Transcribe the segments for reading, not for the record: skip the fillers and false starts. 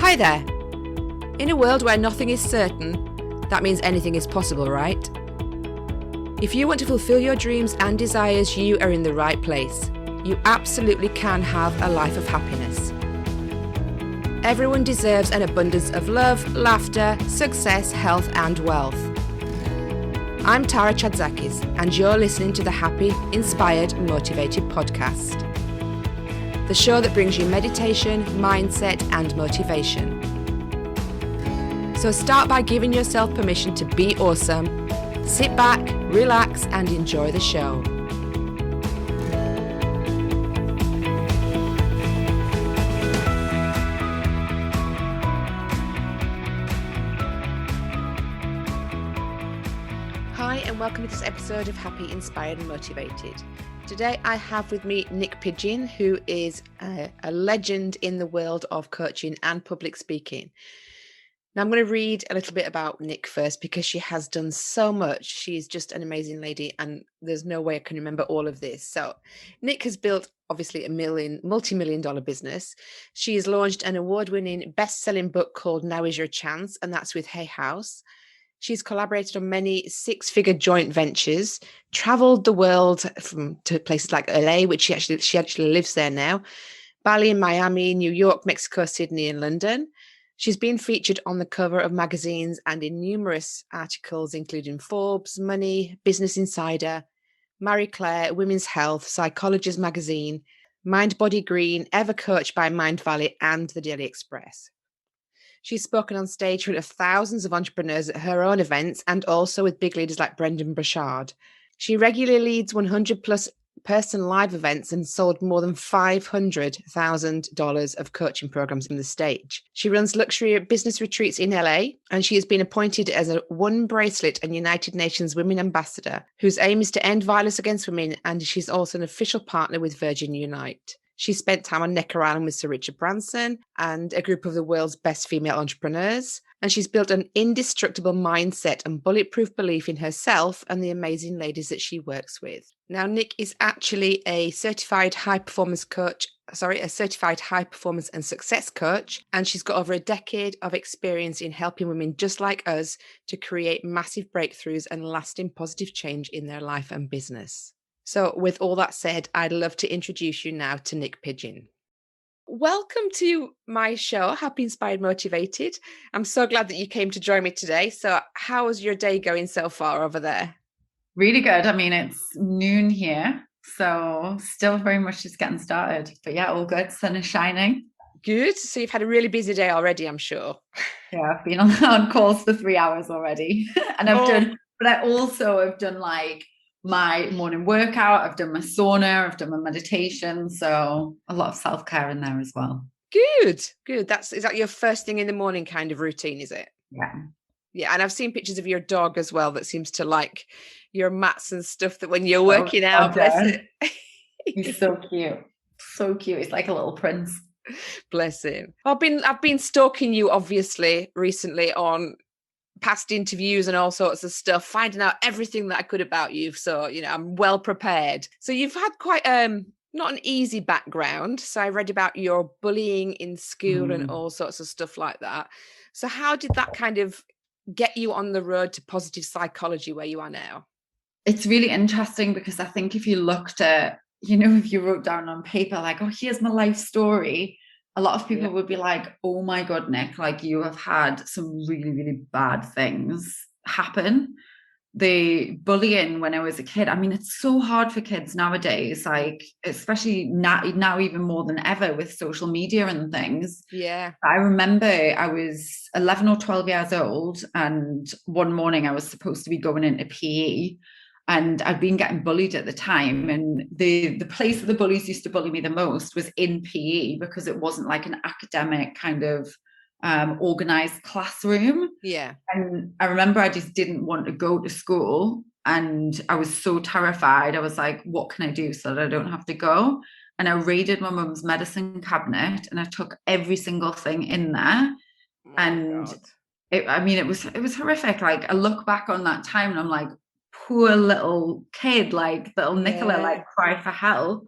Hi there. In a world where nothing is certain, that means anything is possible, right? If you want to fulfill your dreams and desires, you are in the right place. You absolutely can have a life of happiness. Everyone deserves an abundance of love, laughter, success, health, and wealth. I'm Tara Chadzakis, and you're listening to the Happy, Inspired, Motivated podcast. The show that brings you meditation, mindset, and motivation. So start by giving yourself permission to be awesome. Sit back, relax, and enjoy the show. Hi, and welcome to this episode of Happy, Inspired, and Motivated. Today I have with me Niyc Pidgeon, who is a legend in the world of coaching and public speaking. Now I'm going to read a little bit about Niyc first because she has done so much. She's just an amazing lady and there's no way I can remember all of this. So Niyc has built obviously a multi-million-dollar business. She has launched an award-winning best-selling book called Now Is Your Chance, and that's with Hay House. She's collaborated on many six-figure joint ventures, traveled the world to places like LA, which she actually lives there now, Bali, Miami, New York, Mexico, Sydney, and London. She's been featured on the cover of magazines and in numerous articles, including Forbes, Money, Business Insider, Marie Claire, Women's Health, Psychologist magazine, Mind Body Green, Ever Coached by Mind Valley, and the Daily Express. She's spoken on stage in front of thousands of entrepreneurs at her own events and also with big leaders like Brendan Burchard. She regularly leads 100 plus person live events and sold more than $500,000 of coaching programs in the stage. She runs luxury business retreats in LA, and she has been appointed as a Onebracelet and United Nations Women Ambassador, whose aim is to end violence against women, and she's also an official partner with Virgin Unite. She spent time on Necker Island with Sir Richard Branson and a group of the world's best female entrepreneurs. And she's built an indestructible mindset and bulletproof belief in herself and the amazing ladies that she works with. Now, Niyc is actually a certified high performance and success coach. And she's got over a decade of experience in helping women just like us to create massive breakthroughs and lasting positive change in their life and business. So with all that said, I'd love to introduce you now to Niyc Pidgeon. Welcome to my show, Happy, Inspired, Motivated. I'm so glad that you came to join me today. So how's your day going so far over there? Really good. I mean, it's noon here, so still very much just getting started. But yeah, all good. Sun is shining. Good. So you've had a really busy day already, I'm sure. Yeah, I've been on calls for 3 hours already. And I also have done like my morning workout. I've done my sauna. I've done my meditation. So a lot of self-care in there as well. Good. Is that your first thing in the morning kind of routine, is it? Yeah. Yeah. And I've seen pictures of your dog as well that seems to like your mats and stuff that when you're working out. Bless it. He's so cute. So cute. He's like a little prince. Bless him. I've been stalking you obviously recently on past interviews and all sorts of stuff, finding out everything that I could about you. So, I'm well prepared. So you've had quite not an easy background. So I read about your bullying in school and all sorts of stuff like that. So how did that kind of get you on the road to positive psychology where you are now? It's really interesting because I think if you looked at, if you wrote down on paper, like, oh, here's my life story, a lot of people would be like, oh my God, Niyc, like you have had some really, really bad things happen. The bullying when I was a kid, I mean, it's so hard for kids nowadays, like, especially now even more than ever with social media and things. Yeah. I remember I was 11 or 12 years old, and one morning I was supposed to be going into PE. And I'd been getting bullied at the time. And the place that the bullies used to bully me the most was in PE because it wasn't like an academic kind of organized classroom. Yeah. And I remember I just didn't want to go to school. And I was so terrified. I was like, what can I do so that I don't have to go? And I raided my mum's medicine cabinet and I took every single thing in there. It was horrific. Like I look back on that time and I'm like, poor little kid, like little Nicola, like cry for help.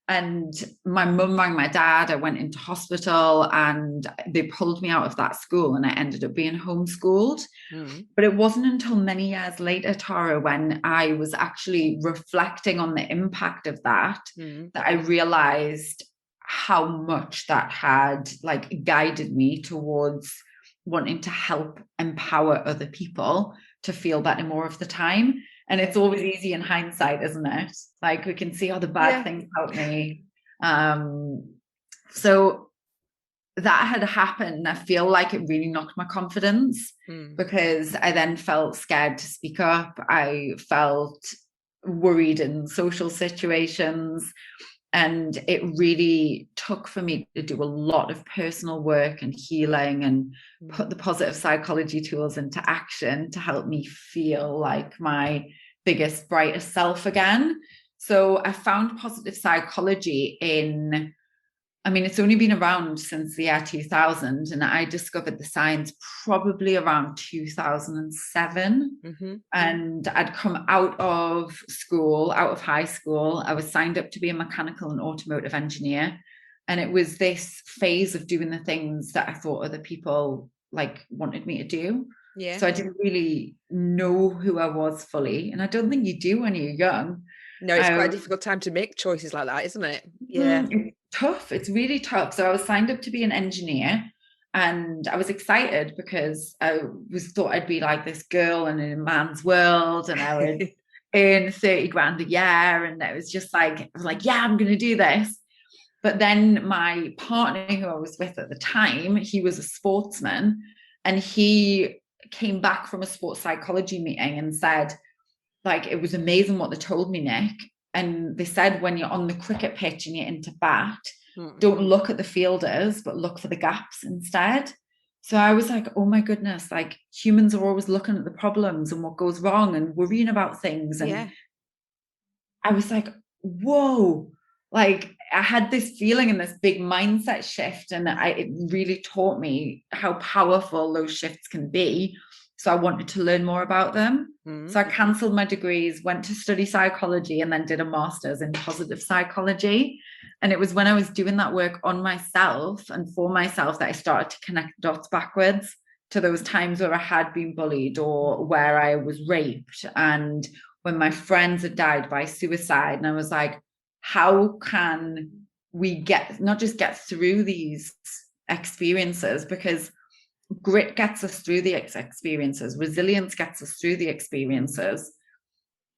And my mum rang my dad. I went into hospital and they pulled me out of that school and I ended up being homeschooled. But it wasn't until many years later, Tara, when I was actually reflecting on the impact of that, that I realized how much that had like guided me towards wanting to help empower other people to feel better more of the time. And it's always easy in hindsight, isn't it? Like we can see all the bad things about me. So that had happened. I feel like it really knocked my confidence because I then felt scared to speak up. I felt worried in social situations. And it really took for me to do a lot of personal work and healing and put the positive psychology tools into action to help me feel like my biggest, brightest self again. So I found positive psychology it's only been around since the year 2000, and I discovered the science probably around 2007. And I'd come out of high school. I was signed up to be a mechanical and automotive engineer. And it was this phase of doing the things that I thought other people like wanted me to do. Yeah. So I didn't really know who I was fully. And I don't think you do when you're young. No, it's quite a difficult time to make choices like that, isn't it? Yeah. It's tough. It's really tough. So I was signed up to be an engineer and I was excited because I thought I'd be like this girl in a man's world and I would earn 30 grand a year. And I was like, yeah, I'm going to do this. But then my partner who I was with at the time, he was a sportsman and he came back from a sports psychology meeting and said, like, it was amazing what they told me, Nick. And they said, when you're on the cricket pitch and you're into bat, don't look at the fielders, but look for the gaps instead. So I was like, oh my goodness, like humans are always looking at the problems and what goes wrong and worrying about things. And I was like, whoa, like I had this feeling and this big mindset shift. And it really taught me how powerful those shifts can be. So I wanted to learn more about them. So I cancelled my degrees, went to study psychology, and then did a master's in positive psychology. And it was when I was doing that work on myself and for myself that I started to connect dots backwards to those times where I had been bullied or where I was raped and when my friends had died by suicide. And I was like, how can we not just get through these experiences, because grit gets us through the experiences, resilience gets us through the experiences,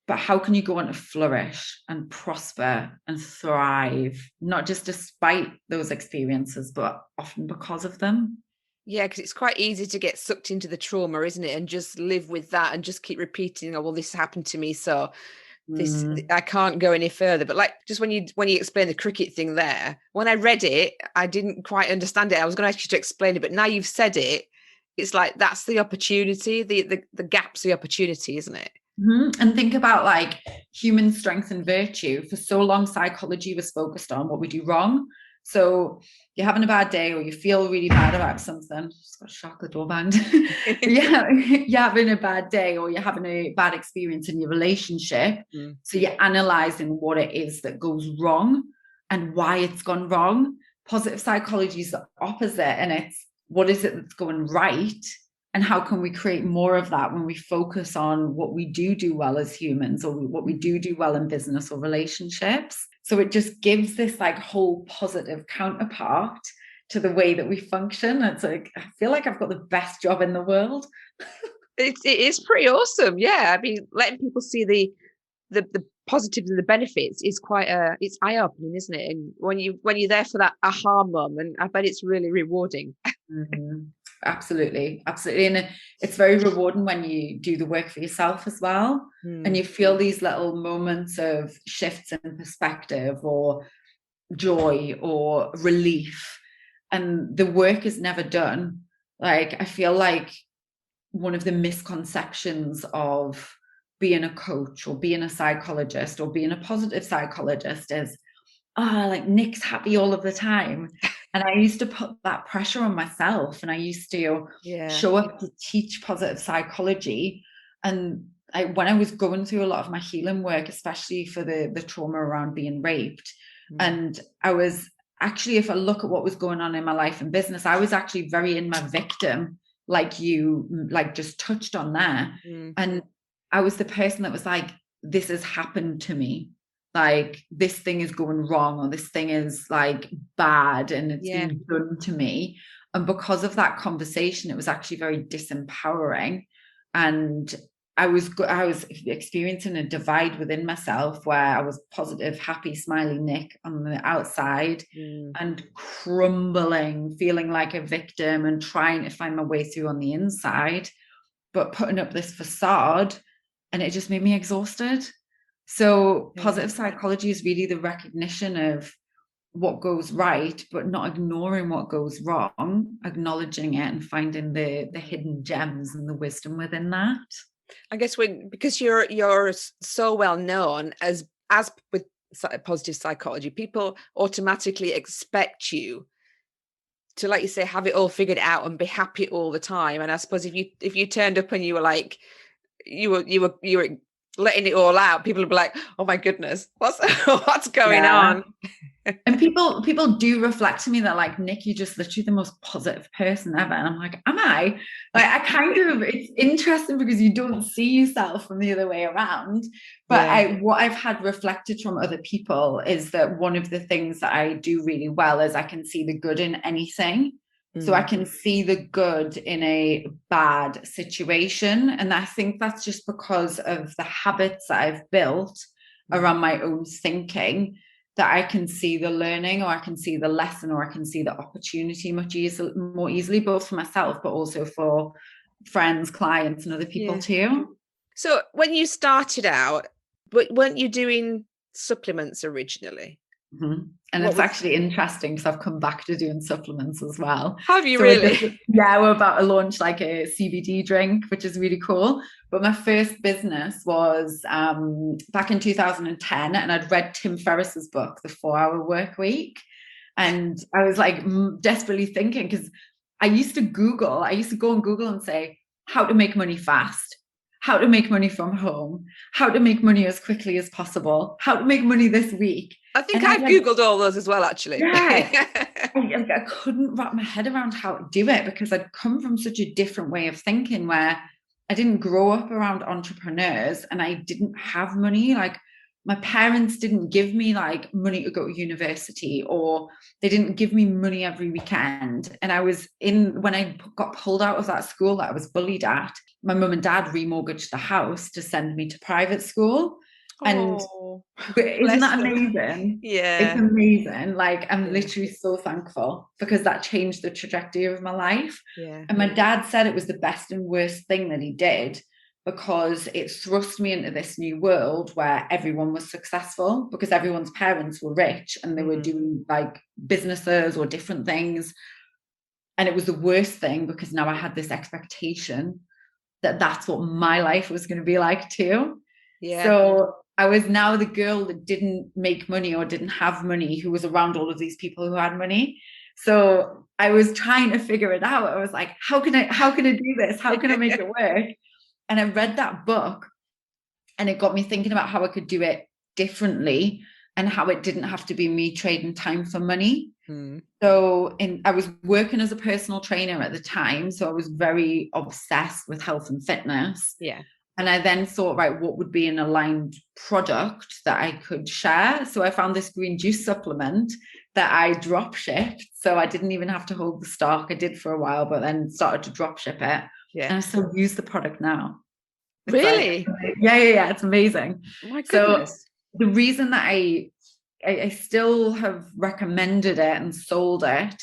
but how can you go on to flourish and prosper and thrive, not just despite those experiences, but often because of them? Yeah, because it's quite easy to get sucked into the trauma, isn't it? And just live with that and just keep repeating, oh, well, this happened to me, so this I can't go any further. But like just when you explain the cricket thing there, when I read it, I didn't quite understand it. I was going to ask you to explain it, but now you've said it, it's like that's the opportunity, the gap's the opportunity, isn't it? And think about like human strength and virtue. For so long, psychology was focused on what we do wrong. So you're having a bad day or you feel really bad about something. Just got a shock, the door banged. You're having a bad day or you're having a bad experience in your relationship. So you're analyzing what it is that goes wrong and why it's gone wrong. Positive psychology is the opposite. And it's what is it that's going right? And how can we create more of that when we focus on what we do well as humans or what we do well in business or relationships? So it just gives this like whole positive counterpart to the way that we function. It's like, I feel like I've got the best job in the world. It is pretty awesome. Yeah. I mean, letting people see the positives and the benefits is quite it's eye-opening, isn't it? And when you're there for that aha moment, I bet it's really rewarding. Absolutely. And it's very rewarding when you do the work for yourself as well. And you feel these little moments of shifts in perspective or joy or relief. And the work is never done. Like, I feel like one of the misconceptions of being a coach or being a psychologist or being a positive psychologist is, like Nick's happy all of the time. And I used to put that pressure on myself and I used to show up to teach positive psychology. And when I was going through a lot of my healing work, especially for the trauma around being raped, And I was actually, if I look at what was going on in my life and business, I was actually very in my victim, like you like just touched on there. And I was the person that was like, this has happened to me. Like, this thing is going wrong, or this thing is like bad and it's been done to me. And because of that conversation, it was actually very disempowering. And I was experiencing a divide within myself where I was positive, happy, smiley Nick on the outside and crumbling, feeling like a victim and trying to find my way through on the inside, but putting up this facade, and it just made me exhausted. So positive psychology is really the recognition of what goes right, but not ignoring what goes wrong, acknowledging it and finding the hidden gems and the wisdom within that. I guess because you're so well known as with positive psychology, people automatically expect to, like you say, have it all figured out and be happy all the time. And I suppose if you turned up and you were like, you were letting it all out, people would be like, oh my goodness, what's going on? And people do reflect to me that like, Nick, you're just literally the most positive person ever. And I'm like, am I? Like, I kind of, it's interesting because you don't see yourself from the other way around. But what I've had reflected from other people is that one of the things that I do really well is I can see the good in anything. So I can see the good in a bad situation. And I think that's just because of the habits that I've built around my own thinking, that I can see the learning, or I can see the lesson, or I can see the opportunity more easily, both for myself, but also for friends, clients, and other people too. So when you started out, weren't you doing supplements originally? And it's actually interesting because I've come back to doing supplements as well. Have you really? We're about to launch like a CBD drink, which is really cool. But my first business was back in 2010, and I'd read Tim Ferriss's book, The 4-Hour Work Week. And I was like desperately thinking, because I used to go on Google and say, how to make money fast, how to make money from home, how to make money as quickly as possible, how to make money this week. I think I've Googled all those as well, actually. I couldn't wrap my head around how to do it, because I'd come from such a different way of thinking, where I didn't grow up around entrepreneurs and I didn't have money. Like, my parents didn't give me like money to go to university, or they didn't give me money every weekend. And when I got pulled out of that school that I was bullied at, my mum and dad remortgaged the house to send me to private school. And isn't that amazing? Yeah, it's amazing. Like, I'm literally so thankful, because that changed the trajectory of my life. And my dad said it was the best and worst thing that he did, because it thrust me into this new world where everyone was successful, because everyone's parents were rich and they were doing like businesses or different things. And it was the worst thing, because now I had this expectation that that's what my life was going to be like too. So I was now the girl that didn't make money or didn't have money, who was around all of these people who had money. So I was trying to figure it out. I was like, how can I do this? How can I make it work? And I read that book, and it got me thinking about how I could do it differently, and how it didn't have to be me trading time for money. So I was working as a personal trainer at the time. So I was very obsessed with health and fitness. And I then thought, right, what would be an aligned product that I could share? So I found this green juice supplement that I drop shipped. So I didn't even have to hold the stock. I did for a while, but then started to drop ship it. And I still use the product now. It's really? Like, yeah. It's amazing. Oh my goodness. So the reason that I still have recommended it and sold it,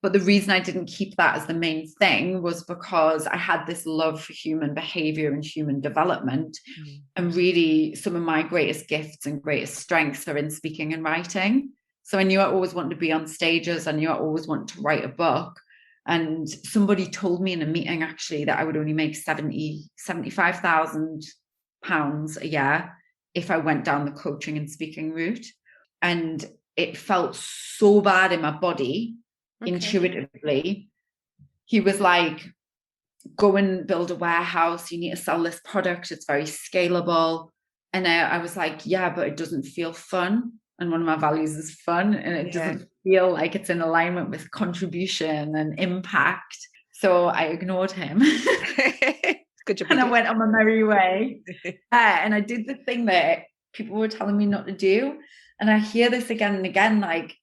but the reason I didn't keep that as the main thing was because I had this love for human behavior and human development. And really, some of my greatest gifts and greatest strengths are in speaking and writing. So I knew I always wanted to be on stages. I knew I always wanted to write a book. And somebody told me in a meeting, actually, that I would only make £75,000 a year if I went down the coaching and speaking route. And it felt so bad in my body. Intuitively, he was like, go and build a warehouse, you need to sell this product, it's very scalable. And I was like, yeah, but it doesn't feel fun. and one of my values is fun, and it doesn't feel like it's in alignment with contribution and impact. So I ignored him. Good job. And I went on my merry way. And I did the thing that people were telling me not to do. And I hear this again and again, like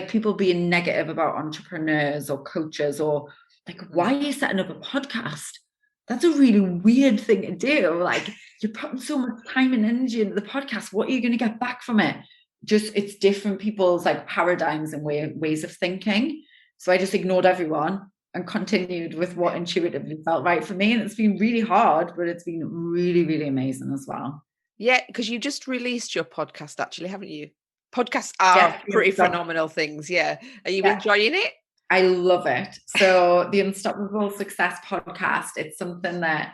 people being negative about entrepreneurs or coaches, or like, why are you setting up a podcast? That's a really weird thing to do. Like, you're putting so much time and energy into the podcast. What are you going to get back from it? Just, it's different people's like paradigms and ways of thinking. So I just ignored everyone and continued with what intuitively felt right for me. And it's been really hard, but it's been really, really amazing as well. Yeah, because you just released your podcast, actually, haven't you? Podcasts are pretty phenomenal things. Yeah. Are you enjoying it? I love it. So the Unstoppable Success podcast, it's something that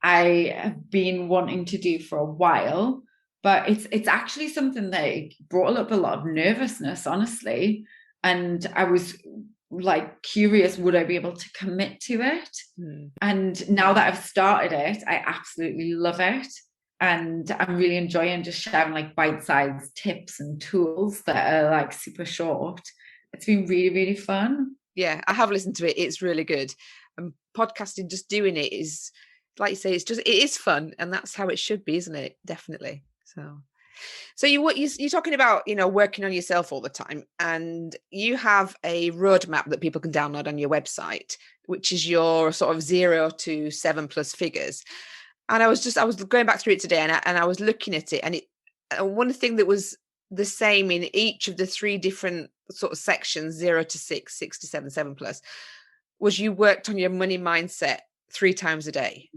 I have been wanting to do for a while, but it's actually something that brought up a lot of nervousness, honestly. And I was like curious, would I be able to commit to it? And now that I've started it, I absolutely love it. And I'm really enjoying just sharing like bite-sized tips and tools that are like super short. It's been really, really fun. Yeah, I have listened to it. It's really good. And podcasting, just doing it is, like you say, it is fun, and that's how it should be, isn't it? Definitely. So you're talking about, working on yourself all the time, and you have a roadmap that people can download on your website, which is your sort of 0 to 7+ figures. And I was going back through it today, and I was looking at it, and one thing that was the same in each of the 3 different sort of sections, 0 to 6, 6 to 7, 7+, was you worked on your money mindset 3 times a day.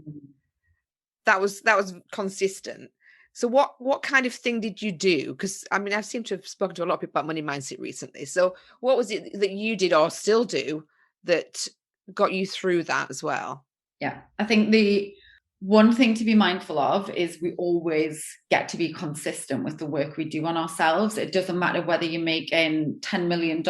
That was consistent. So what kind of thing did you do? Because I mean, I seem to have spoken to a lot of people about money mindset recently. So what was it that you did or still do that got you through that as well? Yeah, I think the one thing to be mindful of is we always get to be consistent with the work we do on ourselves. It doesn't matter whether you're making $10 million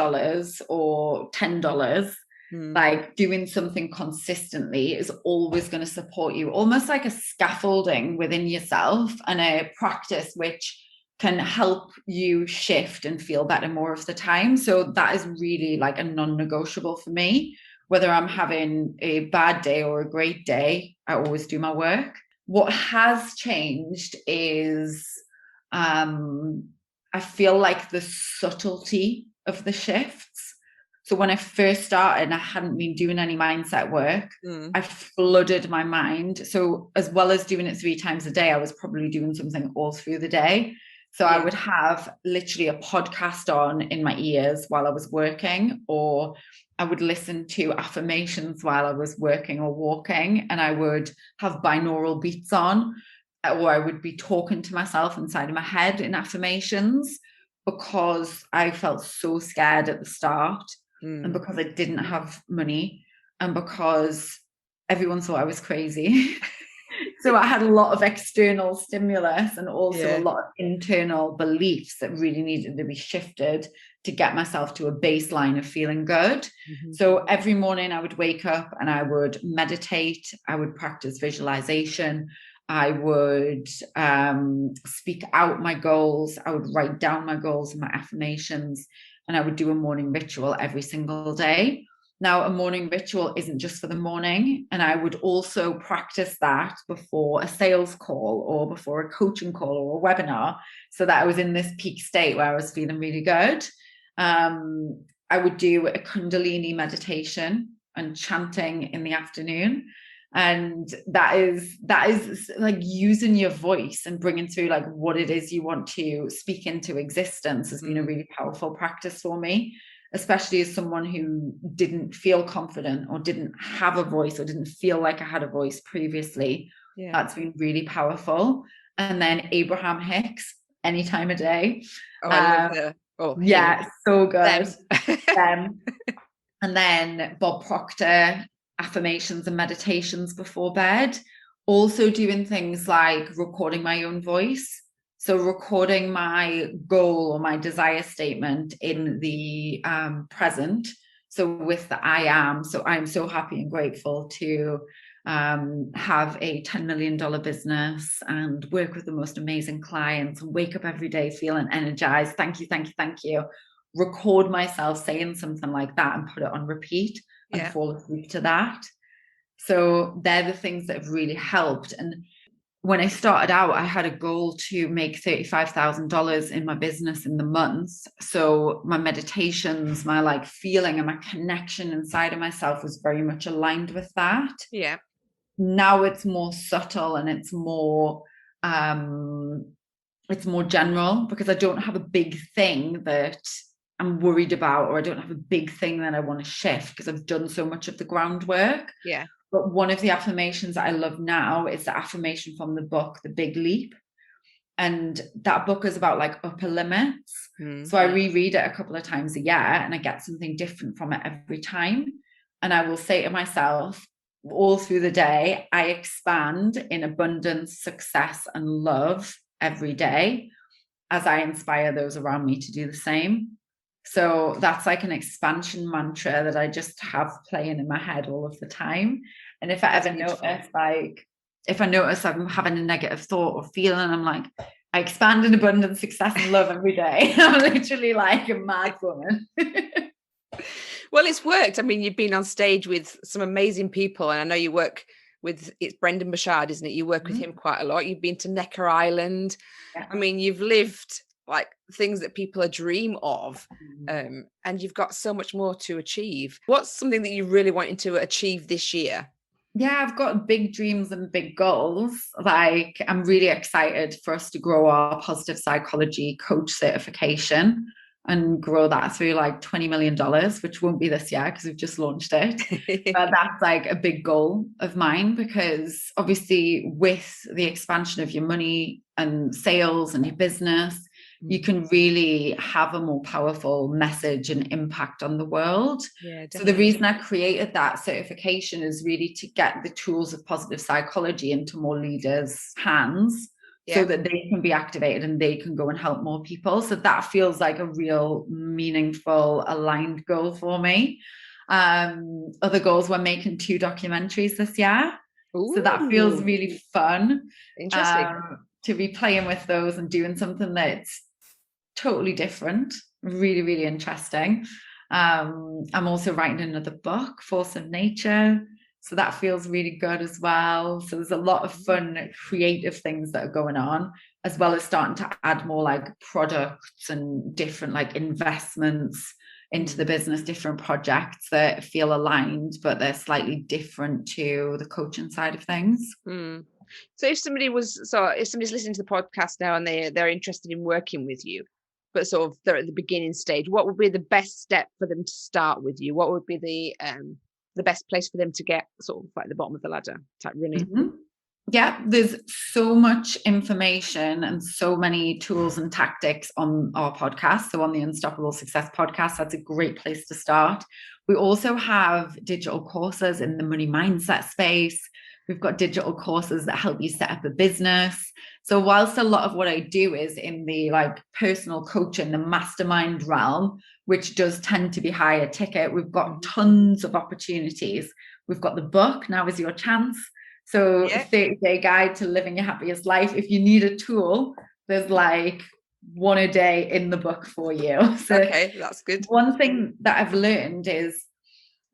or $10. Like, doing something consistently is always going to support you, almost like a scaffolding within yourself and a practice which can help you shift and feel better more of the time. So that is really like a non-negotiable for me. Whether I'm having a bad day or a great day, I always do my work. What has changed is I feel like the subtlety of the shifts. So when I first started and I hadn't been doing any mindset work, I flooded my mind. So as well as doing it 3 times a day, I was probably doing something all through the day. So I would have literally a podcast on in my ears while I was working, or I would listen to affirmations while I was working or walking, and I would have binaural beats on, or I would be talking to myself inside of my head in affirmations, because I felt so scared at the start. And because I didn't have money, and because everyone thought I was crazy. So I had a lot of external stimulus and also a lot of internal beliefs that really needed to be shifted to get myself to a baseline of feeling good. So every morning I would wake up and I would meditate. I would practice visualization. I would speak out my goals. I would write down my goals and my affirmations. And I would do a morning ritual every single day. Now, a morning ritual isn't just for the morning. And I would also practice that before a sales call or before a coaching call or a webinar, so that I was in this peak state where I was feeling really good. I would do a Kundalini meditation and chanting in the afternoon. And that is like using your voice and bringing through like what it is you want to speak into existence has been a really powerful practice for me, especially as someone who didn't feel confident or didn't have a voice or didn't feel like I had a voice previously. That's been really powerful. And then Abraham Hicks, any time of day. So good. And then Bob Proctor, affirmations and meditations before bed. Also doing things like recording my own voice. So recording my goal or my desire statement in the present. So with the I am. So I'm so happy and grateful to have a $10 million business and work with the most amazing clients and wake up every day feeling energized. Thank you, thank you, thank you. Record myself saying something like that and put it on repeat and fall asleep to that. So they're the things that have really helped. And when I started out, I had a goal to make $35,000 in my business in the month. So my meditations, my like feeling and my connection inside of myself was very much aligned with that. Yeah. Now it's more subtle and it's more general, because I don't have a big thing that I'm worried about, or I don't have a big thing that I want to shift because I've done so much of the groundwork. Yeah. But one of the affirmations that I love now is the affirmation from the book, The Big Leap. And that book is about like upper limits. Mm-hmm. So I reread it a couple of times a year and I get something different from it every time. And I will say to myself all through the day, I expand in abundance, success, and love every day as I inspire those around me to do the same. So that's like an expansion mantra that I just have playing in my head all of the time. And if I ever notice, like, if I notice I'm having a negative thought or feeling, I'm like, I expand in abundance, success, and love every day. I'm literally like a mad woman. Well, it's worked. I mean, you've been on stage with some amazing people, and I know you work with, it's Brendan Burchard, isn't it? You work with him quite a lot. You've been to Necker Island. Yeah. I mean, you've lived like things that people dream of, and you've got so much more to achieve. What's something that you really wanted to achieve this year? Yeah, I've got big dreams and big goals. Like, I'm really excited for us to grow our positive psychology coach certification and grow that through like $20 million, which won't be this year because we've just launched it. But that's like a big goal of mine, because obviously with the expansion of your money and sales and your business, you can really have a more powerful message and impact on the world. Yeah, so the reason I created that certification is really to get the tools of positive psychology into more leaders' hands, so that they can be activated and they can go and help more people. So that feels like a real meaningful, aligned goal for me. Other goals, we're making 2 documentaries this year. Ooh. So that feels really fun. Interesting. To be playing with those and doing something that's totally different, really, really interesting. I'm also writing another book, Force of Nature. So that feels really good as well. So there's a lot of fun, creative things that are going on, as well as starting to add more like products and different like investments into the business, different projects that feel aligned, but they're slightly different to the coaching side of things. So if somebody's listening to the podcast now and they're interested in working with you, but sort of they're at the beginning stage, what would be the best step for them to start with you? What would be the best place for them to get sort of at the bottom of the ladder, type running? Yeah, there's so much information and so many tools and tactics on our podcast. So on the Unstoppable Success podcast, that's a great place to start. We also have digital courses in the money mindset space. We've got digital courses that help you set up a business. So whilst a lot of what I do is in the like personal coaching, the mastermind realm, which does tend to be higher ticket, we've got tons of opportunities. We've got the book, Now Is Your Chance. So 30-day guide to living your happiest life. If you need a tool, there's like 1 a day in the book for you. So okay, that's good. One thing that I've learned is,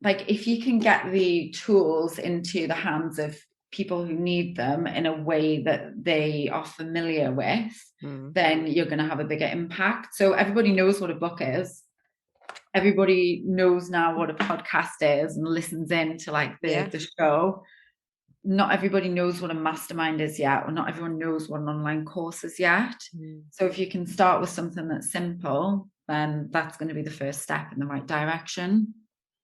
like, if you can get the tools into the hands of people who need them in a way that they are familiar with, then you're going to have a bigger impact. So everybody knows what a book is. Everybody knows now what a podcast is and listens in to like the show. Not everybody knows what a mastermind is yet, or not everyone knows what an online course is yet. So if you can start with something that's simple, then that's going to be the first step in the right direction.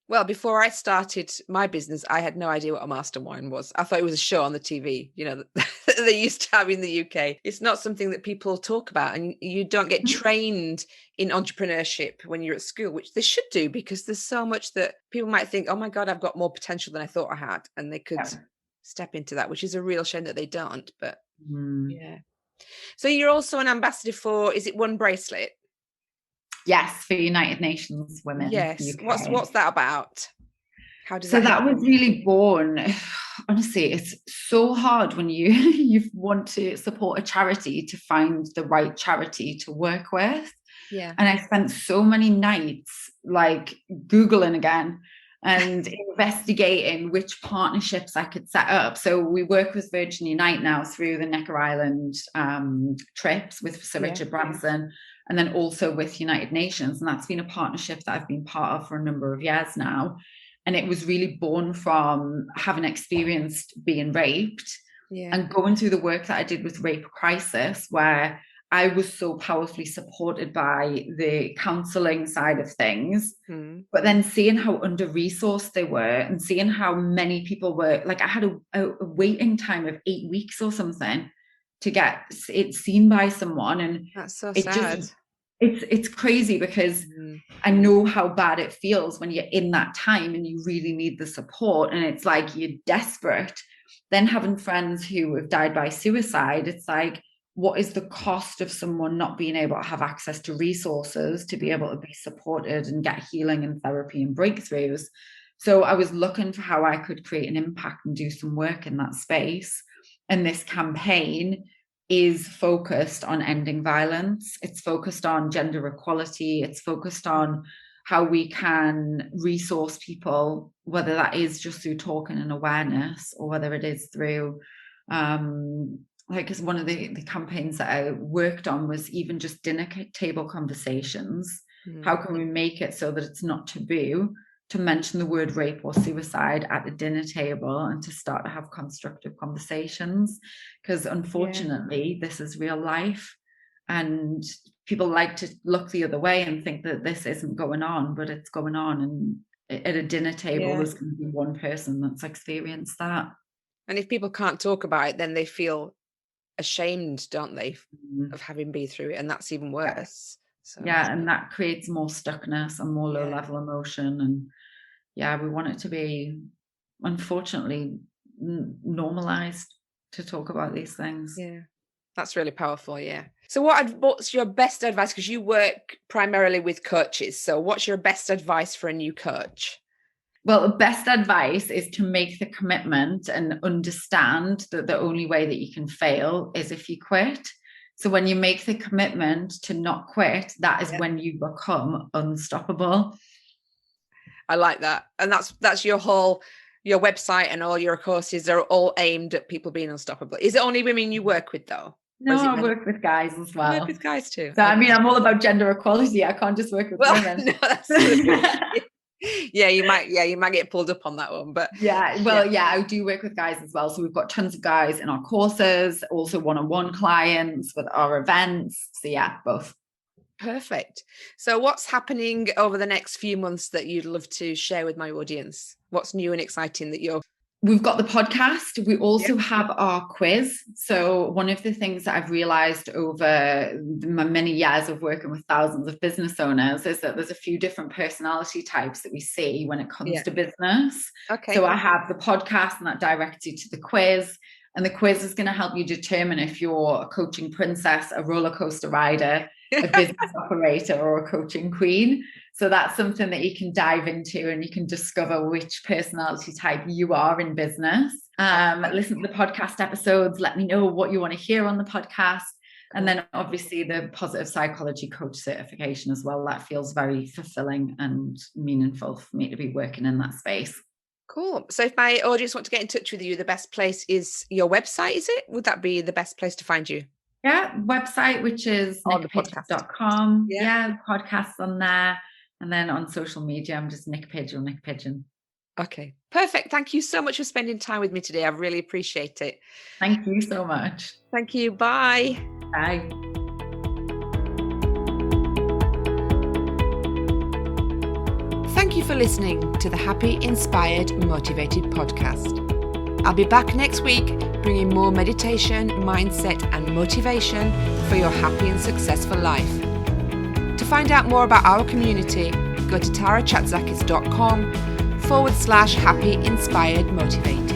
Well, before I started my business, I had no idea what a mastermind was. I thought it was a show on the TV, that they used to have in the UK. It's not something that people talk about, and you don't get trained in entrepreneurship when you're at school, which they should do, because there's so much that people might think, oh my God, I've got more potential than I thought I had. And they could step into that, which is a real shame that they don't. But yeah. So you're also an ambassador for, is it Onebracelet? Yes, for United Nations Women. Yes. UK. What's that about? How does so that that was really born, honestly, it's so hard when you want to support a charity to find the right charity to work with. Yeah. And I spent so many nights like Googling again and investigating which partnerships I could set up. So we work with Virgin Unite now through the Necker Island trips with Sir Richard Branson, and then also with United Nations. And that's been a partnership that I've been part of for a number of years now. And it was really born from having experienced being raped and going through the work that I did with Rape Crisis, where I was so powerfully supported by the counselling side of things, but then seeing how under-resourced they were and seeing how many people were, like I had a waiting time of 8 weeks or something to get it seen by someone. And that's so sad. It's crazy because I know how bad it feels when you're in that time and you really need the support and it's like you're desperate. Then having friends who have died by suicide, it's like, what is the cost of someone not being able to have access to resources to be able to be supported and get healing and therapy and breakthroughs? So I was looking for how I could create an impact and do some work in that space. And this campaign is focused on ending violence. It's focused on gender equality. It's focused on how we can resource people, whether that is just through talking and awareness or whether it is through, because one of the campaigns that I worked on was even just dinner table conversations. How can we make it so that it's not taboo to mention the word rape or suicide at the dinner table and to start to have constructive conversations? Because unfortunately, this is real life and people like to look the other way and think that this isn't going on, but it's going on. And at a dinner table, there's going to be one person that's experienced that. And if people can't talk about it, then they feel ashamed, don't they, of having been through it, and that's even worse. And that creates more stuckness and more low level emotion. And we want it to be, unfortunately, normalized to talk about these things. That's really powerful. So what's your best advice, because you work primarily with coaches, so what's your best advice for a new coach? Well, the best advice is to make the commitment and understand that the only way that you can fail is if you quit. So when you make the commitment to not quit, that is when you become unstoppable. I like that. And that's your website and all your courses are all aimed at people being unstoppable. Is it only women you work with though? No, I work with guys as well. You work with guys too. So, I mean, I'm all about gender equality. I can't just work with women. No, that's true. You might get pulled up on that one, but I do work with guys as well. So we've got tons of guys in our courses, also one-on-one clients with our events. So both. Perfect. So what's happening over the next few months that you'd love to share with my audience? What's new and exciting that We've got the podcast. We also have our quiz. So one of the things that I've realized over my many years of working with thousands of business owners is that there's a few different personality types that we see when it comes to business. Okay. So I have the podcast and that directs you to the quiz. And the quiz is going to help you determine if you're a coaching princess, a roller coaster rider, a business operator, or a coaching queen. So that's something that you can dive into and you can discover which personality type you are in business. Listen to the podcast episodes. Let me know what you want to hear on the podcast. And then obviously the positive psychology coach certification as well. That feels very fulfilling and meaningful for me to be working in that space. Cool. So if my audience want to get in touch with you, the best place is your website, is it? Would that be the best place to find you? Yeah, website, which is nickpidgeon.com. Yeah, podcasts on there. And then on social media, I'm just Niyc Pidgeon or Niyc Pidgeon. Okay, perfect. Thank you so much for spending time with me today. I really appreciate it. Thank you so much. Thank you. Bye. Bye. Thank you for listening to the Happy, Inspired, Motivated podcast. I'll be back next week bringing more meditation, mindset, and motivation for your happy and successful life. To find out more about our community, go to tarachatzakis.com/happy, inspired, motivated.